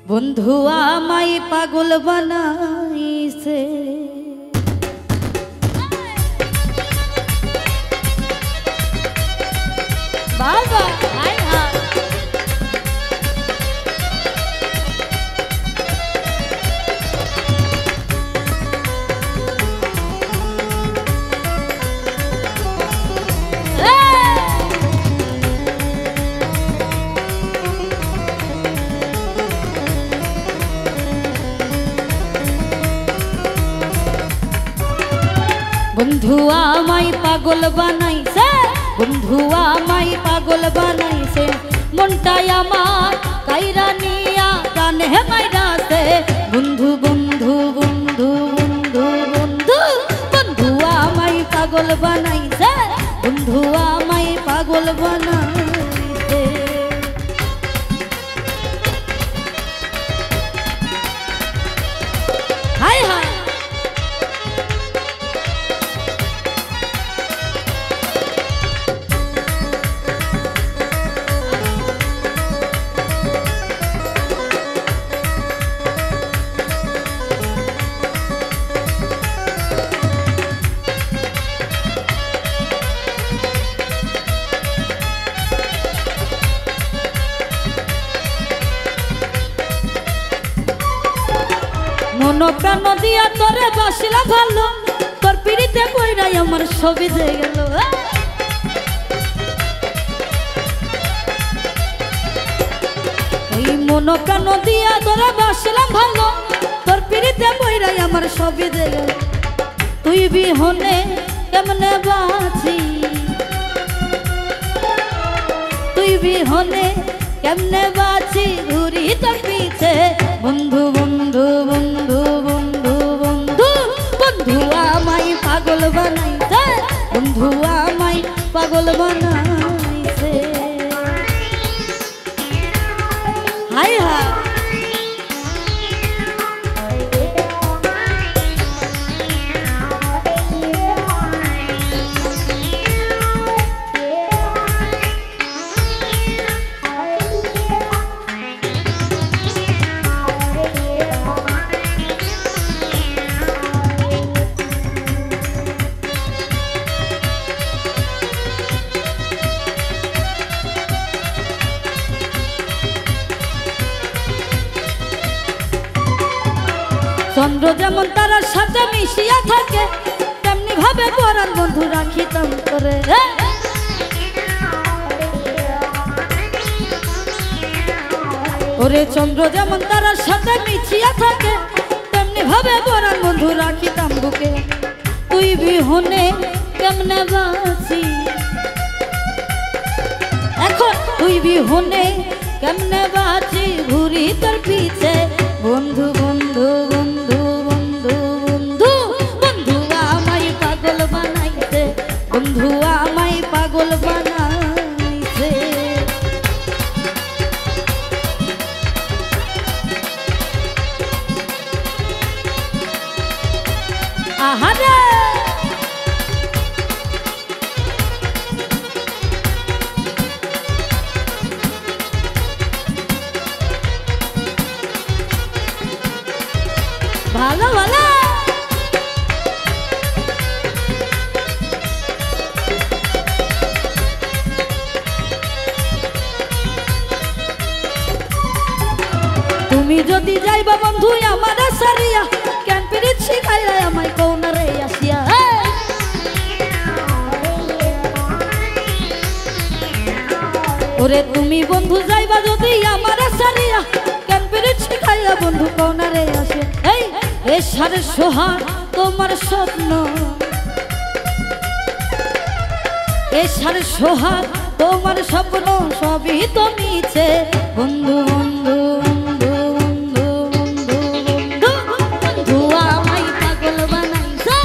বন্ধু আমায় পাগল বানাইছে বাবা হায় হায় বন্ধু আমায় পাগল বানাইছে বন্ধু আমায় পাগল বানাইছে মনটাই আমার কাইরা নিয়া গানে মাইরাছে বন্ধু বন্ধু বন্ধু বন্ধু বন্ধু বন্ধু আমায় পাগল বানাইছে বন্ধু আমায় পাগল বানাইছে হায় হায় মন প্রাণ দিয়া তোরে বাসিলা ভালো তোর পিড়িতে কইরাই আমার ছবি দিয়ে গেল এই মন প্রাণ দিয়া তোরে বাসিলা ভালো তোর পিড়িতে কইরাই আমার ছবি দিয়ে গেল তুই বিহনে কেমনে বাঁচি তুই বিহনে কেমনে বাঁচি ঘুরি তোর পিছে বন্ধু বন্ধু বন্ধু বন্ধু বন্ধু বন্ধু আমায় পাগল বানাইছে বন্ধু আমায় পাগল বানাইছে হায় হায় চন্দ্র যেমন তারার সাথে মিশিয়া থাকে তেমনি ভাবে পরাণ বন্ধু রাখিতাম করে ওরে চন্দ্র যেমন তারার সাথে মিশিয়া থাকে তেমনি ভাবে পরাণ বন্ধু রাখিতাম বুকে তুই বিহনে কেমনে বাঁচি এখন তুই বিহনে কেমনে বাঁচি ঘুরি তোর পিছে বন্ধু বন্ধু বন্ধু বন্ধু বন্ধু বন্ধু আমায় পাগল বানাইছে বন্ধু আমায় পাগল বানাইছে আহারে ভালো ভালো তুমি যদি যাইবা বন্ধু আমার সারিয়া কেন পিরিত শিখাইলা আমায় কোনারে আসিয়া ওরে তুমি বন্ধু যাইবা যদি আমার সারিয়া কেন পিরিত শিখাইলা বন্ধু কোনারে আসে এই এসার সোহাগ তোমার স্বপ্ন এসার সোহাগ তোমার স্বপ্ন সবই তো মিছে বন্ধু বন্ধু বন্ধু বন্ধু বন্ধু বন্ধু বন্ধু আমায় পাগল বানাইছে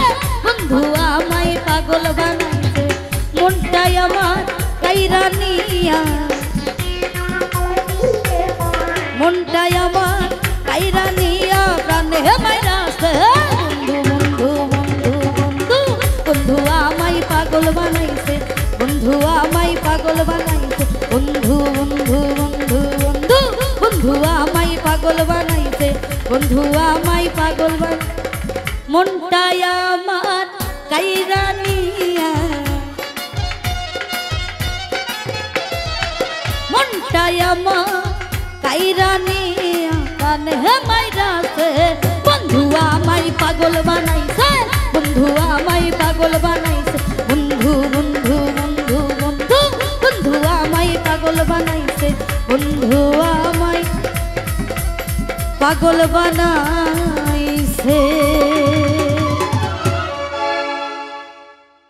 বন্ধু আমায় পাগল বানাইছে মনটাই আমার কাইরা নিয়া মনটাই আমার কাইরা নিয়া প্রাণে মাইরাছে বন্ধু বন্ধু বন্ধু বন্ধু বন্ধু আমায় পাগল বানাইছে বন্ধু আমায় পাগল বানাইছে বন্ধু বন্ধু বন্ধু বন্ধু পাগল বানাইছে, বন্ধু আমায় পাগল বানাই। মনটাই আমার কাইরা নিয়া, মনটাই আমার কাইরা নিয়া কানে মাইরাছে, বন্ধু আমায় পাগল বানাইছে, বন্ধু আমায় পাগল বানাইছে, বন্ধু বন্ধু বন্ধু বন্ধু বন্ধু আমায় পাগল বানাইছে, বন্ধু আমায় পাগল বানাইছে।